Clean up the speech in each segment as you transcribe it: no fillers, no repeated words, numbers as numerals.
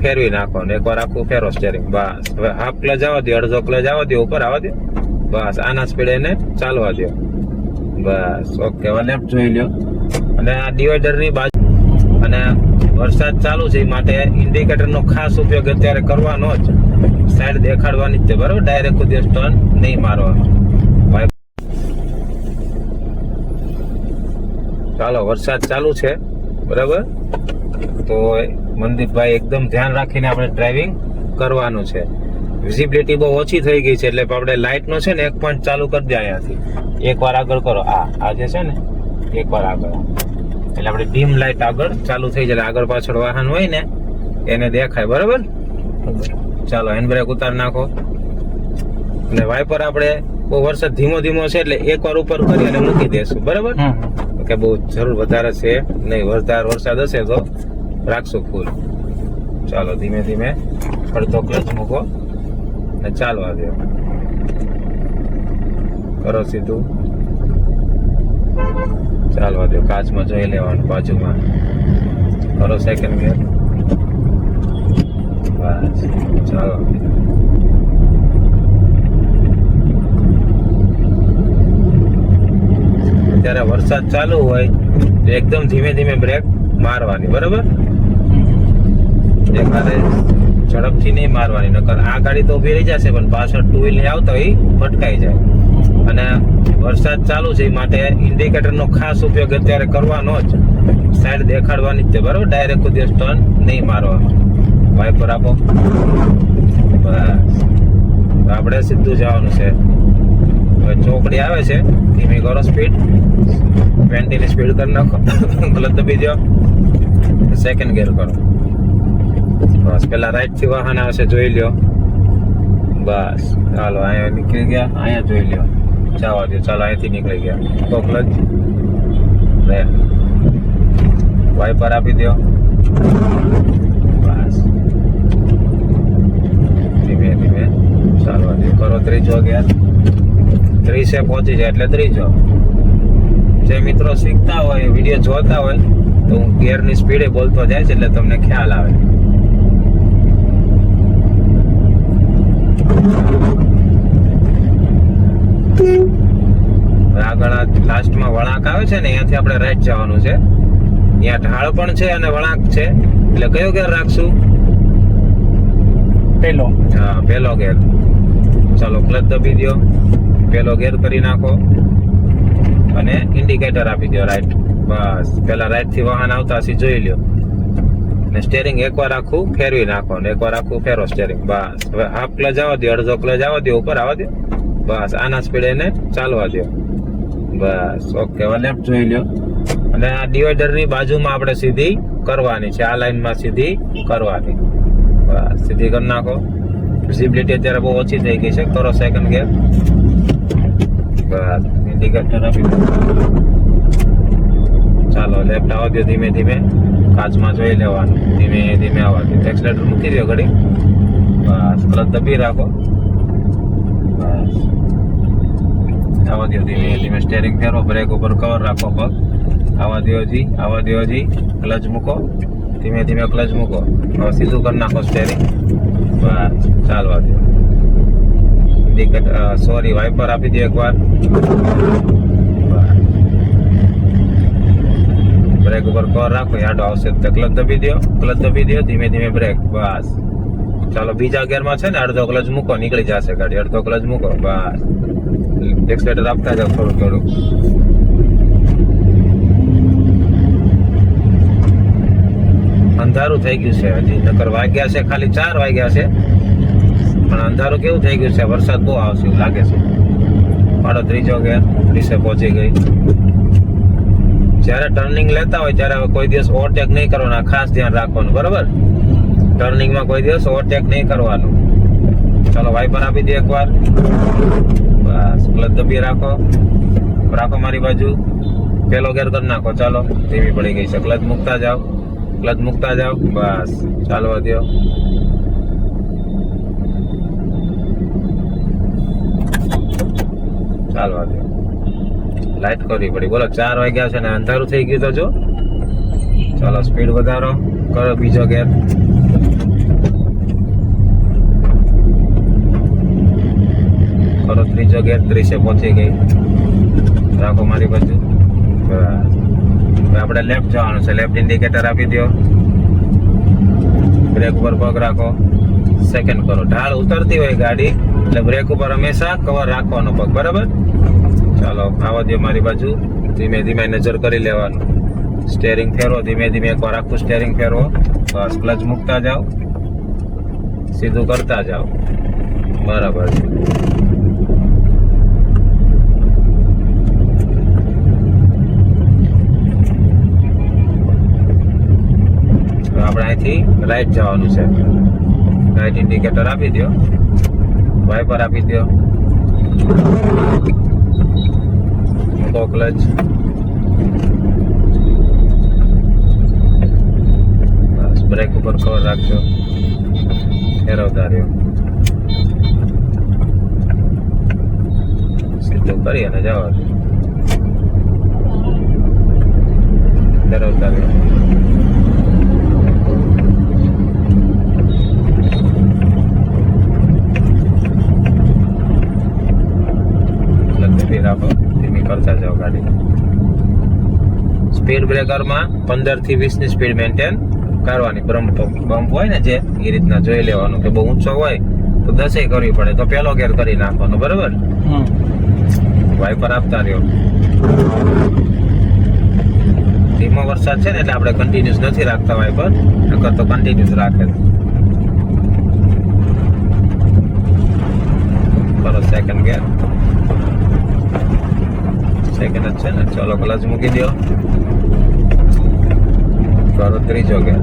ફેરવી નાખો ને એકવાર આખું ફેરો સ્ટેરિંગ. બસ હવે હાફ ક્લચ આવવા દો, અડધો ક્લચ આવવા દો, ઉપર આવવા દો. બસ આના સ્પીડે એને ચાલવા દો. બસ ઓકે. હવે લેફ્ટ જોઈ લ્યો અને આ ડિવાઈડર ની બાજુ અને વરસાદ ચાલુ છે એ માટે ઇન્ડિકેટર નો ખાસ ઉપયોગ અત્યારે કરવાનો જ. સાઈડ દેખાડવાની જ છે બરોબર, ડાયરેક્ટ કોઈ દિવસ ટર્ન નહીં મારવાનો. ચાલો વરસાદ ચાલુ છે બરાબર, તો મનદીપભાઈ એકદમ ધ્યાન રાખીને આપણે ડ્રાઇવિંગ કરવાનું છે. વિઝિબિલિટી બહુ ઓછી થઈ ગઈ છે એટલે આપણે લાઇટ નો છે ને એક પોઈન્ટ ચાલુ કરી દે અહીંયાથી. એકવાર આગળ કરો, આ જે છે ને એકવાર આગળ, એટલે આપણે ડીમ લાઇટ આગળ ચાલુ થઈ જાય. આગળ પાછળ વાહન હોય ને એને દેખાય બરાબર. ચાલો હેન્ડબ્રેક ઉતાર નાખો અને વાઇપર આપણે બહુ વરસાદ ધીમો ધીમો છે એટલે એકવાર ઉપર કરી અને મૂકી દેશું બરાબર, કે બહુ જરૂર વધારે છે નહીં. વધારે વરસાદ હશે તો રાખશું ફૂલ. ચાલો ધીમે ધીમે અડધો ક્લચ મૂકો ને ચાલવા દો. કરો સીધું, ચાલવા દો. કાચમાં જોઈ લેવાનું બાજુમાં. કરો સેકન્ડ ગિયર. બસ ચાલો. ત્યારે વરસાદ ચાલુ હોય તો એકદમ ધીમે ધીમે બ્રેક મારવાની બરાબર. એકાદે ઝડપથી નહીં મારવાની, નકર આ ગાડી તો ઉભી રહી જશે પણ પાછળ ટુ વ્હીલ આવતો હોય ભટકાઈ જાય. અને વરસાદ ચાલુ છે એ માટે ઇન્ડિકેટર નો ખાસ ઉપયોગ અત્યારે કરવાનો જ. સાઈડ દેખાડવાની જ છે બરાબર, ડાયરેક્ટ કોઈ દિવસ ટર્ન નહીં મારવાનો. વાઇપર આપો. બસ આપણે સીધું જવાનું છે. હવે ચોકડી આવે છે, ધીમી કરો સ્પીડ, 20 ની સ્પીડ કરી નાખો. ગલત દબી દો, સેકન્ડ ગિયર કરો. બસ પેલા રાઈટ થી વાહન આવશે જોઈ લ્યો. બસ ચાલો અહીંયા નીકળી ગયા, અહીંયા જોઈ લ્યો. જવા દો. ચાલો અહીંથી નીકળી ગયા તો ક્લચ રે, વાઇપર આપી દો. બસ ધીમે ધીમે ચાલવા દો. કરો ત્રીજો ગિયર. 30 પહોંચી જાય એટલે ત્રીજો. જે મિત્રો શીખતા હોય વિડીયો જોતા હોય તો હું ગિયરની સ્પીડે બોલતો જાય છે એટલે તમને ખ્યાલ આવે. આગળ લાસ્ટમાં વળાંક આવે છે ને અહીંયાથી આપણે રાઈટ જવાનું છે. અહીંયા ઢાળ પણ છે અને વળાંક છે એટલે કયો ગેર રાખશું? પેલો. હા પેલો ગેર. ચાલો ક્લચ દબી દો, પેલો ગેર કરી નાખો અને ઇન્ડિકેટર આપી દો રાઈટ. બસ પેલા રાઈટ થી વાહન આવતા હશે જોઈ લ્યો ને સ્ટેરિંગ એકવાર આખું ફેરવી નાખો ને એકવાર આખું ફેરો સ્ટેરિંગ. બસ હવે હાફ ક્લચ આવવા દો, અડધો ક્લચ આવવા દો, ઉપર આવવા દો. બસ આના સ્પીડે એને ચાલવા દો. બસ ઓકે. હવે લેફ્ટ જોઈ લ્યો અને આ ડિવાઈડર ની બાજુમાં આપણે સીધી કરવાની છે. આ લાઈનમાં સીધી કરવાની. બસ સીધી કરી નાખો. વિઝિબિલિટી અત્યારે બહુ ઓછી થઈ ગઈ છે. કરો સેકન્ડ ગિયર. બસ ઇન્ડિકેટર આપી દો. ચાલો લેફ્ટ આવવા દો ધીમે ધીમે. કાચમાં જોઈ લેવાનું, ધીમે ધીમે આવવા દો. એક્સલેટર મૂકી દો ઘડી. બસ ક્લચ દબી રાખો. બસ આવવા દો ધીમે ધીમે. સ્ટેરિંગ ફેરવો, બ્રેક ઉપર કવર રાખો પગ. આવવા દો હજી, આવવા દો હજી. ક્લચ મૂકો, ધીમે ધીમે ક્લચ મૂકો. હવે સીધું કરી નાખો સ્ટેરિંગ. બસ ચાલવા દો. સોરી વાઇપર આપી દો એકવાર. બ્રેક ઉપર કવર રાખો, યાડો આવશે તો ક્લચ દબી દો, ક્લચ દબી દો, ધીમે ધીમે બ્રેક. બસ ચાલો બીજા ગિયરમાં છે ને અડધો ક્લચ મૂકો, નીકળી જશે ગાડી. અડધો ક્લચ મૂકો. બસ એક્સલેટર આપતા જાવ થોડું થોડું. અંધારું થઈ ગયું છે હજી, નકર વાગ્યા છે ખાલી 4 વાગ્યા છે પણ અંધારું કેવું થઈ ગયું છે. વરસાદ બહુ આવશે એવું લાગે છે. પાડો ત્રીજો ગેર. 30 પહોંચી ગઈ. જયારે ટર્નિંગ લેતા હોય ત્યારે કોઈ દિવસ ઓવરટેક નહીં કરવાના, ખાસ ધ્યાન રાખવાનું બરોબર. ટર્નિંગમાં કોઈ દિવસ ઓવરટેક નહીં કરવાનું. ચાલો વાઇપર આપી દે એકવાર. બસ ક્લચ દબી રાખો, રાખો મારી બાજુ. પેલો ગેર કરી નાખો. ચાલો ધીમી પડી ગઈ છે. ક્લચ મૂકતા જાઓ, ક્લચ મૂકતા જાઓ. બસ ચાલવા દો. ચાલવા દો. લાઈટ કરવી પડી. બોલો 4 વાગ્યા છે ને અંધારું થઈ ગયું તો જો. ચાલો સ્પીડ વધારો. કરો બીજો ગેર. ત્રીજો ગેર 30 પહોંચી ગઈ. રાખો મારી બાજુ. બસ હવે આપણે લેફ્ટ જવાનું છે. લેફ્ટ ઇન્ડિકેટર આપી દો. બ્રેક ઉપર પગ રાખો. સેકન્ડ કરો. ઢાળ ઉતરતી હોય ગાડી એટલે બ્રેક ઉપર હંમેશા કવર રાખવાનો પગ. બરાબર. ચાલો આવવા દો મારી બાજુ. ધીમે ધીમે નજર કરી લેવાનું. સ્ટેરિંગ ફેરવો. ધીમે ધીમે એકવાર આખું સ્ટેરિંગ ફેરવો. બસ ક્લચ મૂકતા જાઓ. સીધું કરતા જાઓ. બરાબર છે. આપણે અહીંથી રાઈટ જવાનું છે. રાઈટ ઇન્ડિકેટર આપી દો. વાઇપર આપી દો. મૂકો ક્લચ. બસ બ્રેક ઉપર કવર રાખજો. ફેરવતા રહ્યો. સીધું કરી અને જવા દો. ફેરવતા રહ્યો. રાખો. ધીમી કરતા જાઓ ગાડી. સ્પીડ બ્રેકરમાં 15 થી 20 ની સ્પીડ મેન્ટેન કરવાની. બમ્પ હોય ને જે એ રીતના જોઈ લેવાનું કે બહુ ઊંચો હોય તો 10 કરવી પડે તો પહેલો ગેર કરી નાખવાનો. બરોબર. વાઇપર આપતા રહ્યો. ધીમો વરસાદ છે ને એટલે આપણે કન્ટિન્યુઅસ નથી રાખતા વાઇપર. નકર તો કન્ટિન્યુઅસ રાખે. કરો સેકન્ડ ગેર. સેકન્ડ જ છે ને. ચાલો ક્લચ મૂકી દો. કરો ત્રીજો ગેર.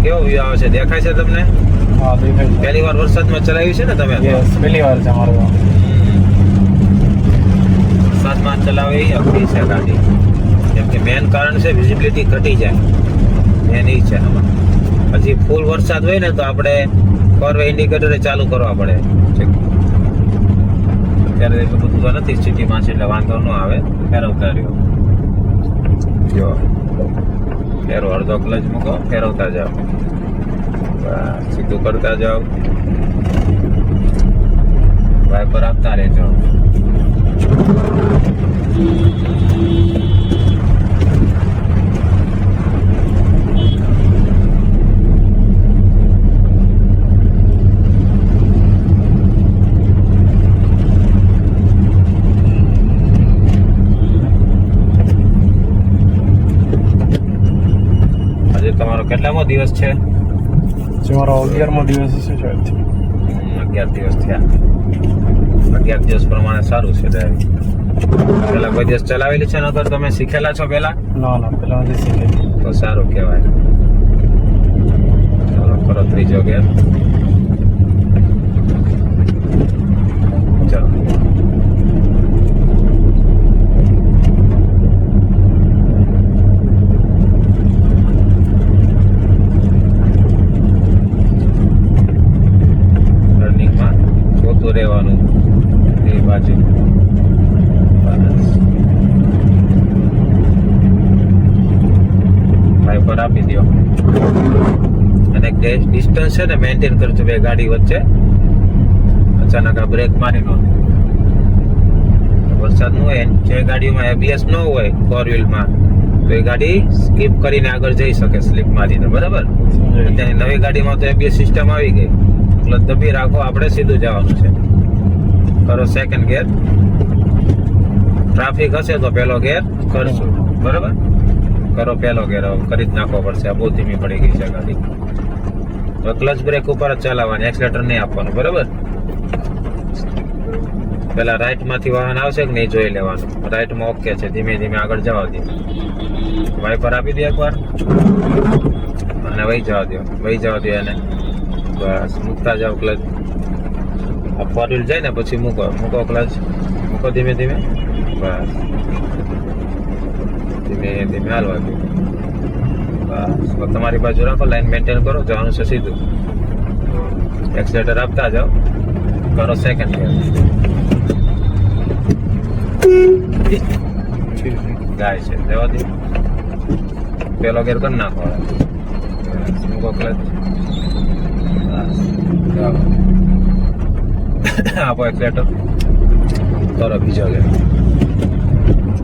કેવો વ્યૂ આવે છે? દેખાય છે તમને? હા દેખાય છે. પહેલી વાર વરસાદમાં ચલાવ્યું છે ને તમે? યસ, પહેલી વાર છે મારો. વરસાદમાં ચલાવી અઘરી છે ગાડી. કેમ કે મેન કારણ છે વિઝિબિલિટી ઘટી જાય. મેન એ છે આમાં. હજી ફૂલ વરસાદ હોય ને તો આપણે ફોરવે ઇન્ડિકેટર ચાલુ કરવા પડે. અત્યારે એટલું બધું તો નથી સિટીમાં છે એટલે વાંધો ન આવે. ફેરવતા રહ્યો. જો ફેરો. અડધો ક્લચ મૂકો. ફેરવતા જાઓ. સીધું કરતા જાઓ. વાઇપર આપતા રહેજો. આજે તમારો કેટલામો દિવસ છે? મારો 11મો દિવસ છે. 11 દિવસ થયા. 11 દિવસ પ્રમાણે સારું છે ડ્રાઈવિંગ. પેલા કોઈ દિવસ ચલાવેલી છે? નકર તમે શીખેલા છો પેલા? ના પેલા નથી શીખેલી. તો સારું કહેવાય. ચાલો કરો ત્રીજો ગેર. ચાલો રહેવાનું એ બાજુ. વાઇપર આપી દો. અને ડિસ્ટન્સ છે ને મેન્ટેન કરજો બે ગાડી વચ્ચે. અચાનક આ બ્રેક મારી નો. વરસાદ નું હોય જે ગાડીઓમાં એબીએસ ન હોય ફોર વ્હીલમાં તો એ ગાડી સ્કીપ કરીને આગળ જઈ શકે સ્લીપ મારીને. બરાબર. અત્યારની નવી ગાડીમાં તો એબીએસ સિસ્ટમ આવી ગઈ. ક્લચ દબી રાખો. આપણે સીધું જવાનું છે. કરો સેકન્ડ ગેર. ટ્રાફિક હશે તો પહેલો ગેર કરશું. બરાબર. કરો પહેલો ગેર. કરી જ નાખવો પડશે. આ બહુ ધીમી પડી ગઈ છે ગાડી. તો ક્લચ બ્રેક ઉપર જ ચલાવવાની. એક્સલેટર નહીં આપવાનું. બરાબર. પેલા રાઈટ માંથી વાહન આવશે કે નહીં જોઈ લેવાનું. રાઈટમાં ઓકે છે. ધીમે ધીમે આગળ જવા દો. વાઇપર આપી દો એકવાર અને વહી જવા દો. વહી જવા દો એને. બસ મૂકતા જાઓ ક્લચ. ફોર વ્હીલ જાય ને પછી મૂકો ક્લચ. મૂકો ધીમે ધીમે. બસ ધીમે ધીમે હાલવા દો. બસ હવે તમારી બાજુ રાખો, લાઈન મેન્ટેન કરો, જવાનું છે સીધું. એક્સિલેટર આપતા જાઓ, કરો સેકન્ડ ગિયર. જાય છે, જવા દે. પેલો ગેર કરી નાખો. મૂકો ક્લચ. બસ જાઓ. આપો એક્સિલેટર, કરો બીજો ગેર.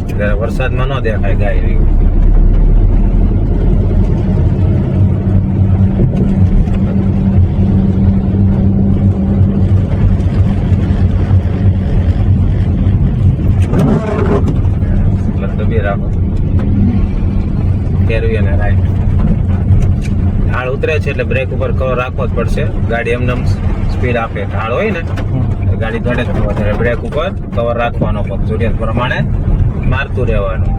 ત્યારે વરસાદમાં ન દેખાય ગાય રહ્યું. દબી રાખો, ફેરવી અને રાઈટ. ઢાળ ઉતરે છે એટલે બ્રેક ઉપર કવર રાખવો જ પડશે. ગાડી એમને સ્પીડ આપે, ઢાળ હોય ને ગાડી દોડે જ વધારે. બ્રેક ઉપર કવર રાખવાનો, જરૂરિયાત પ્રમાણે મારતું રહેવાનું.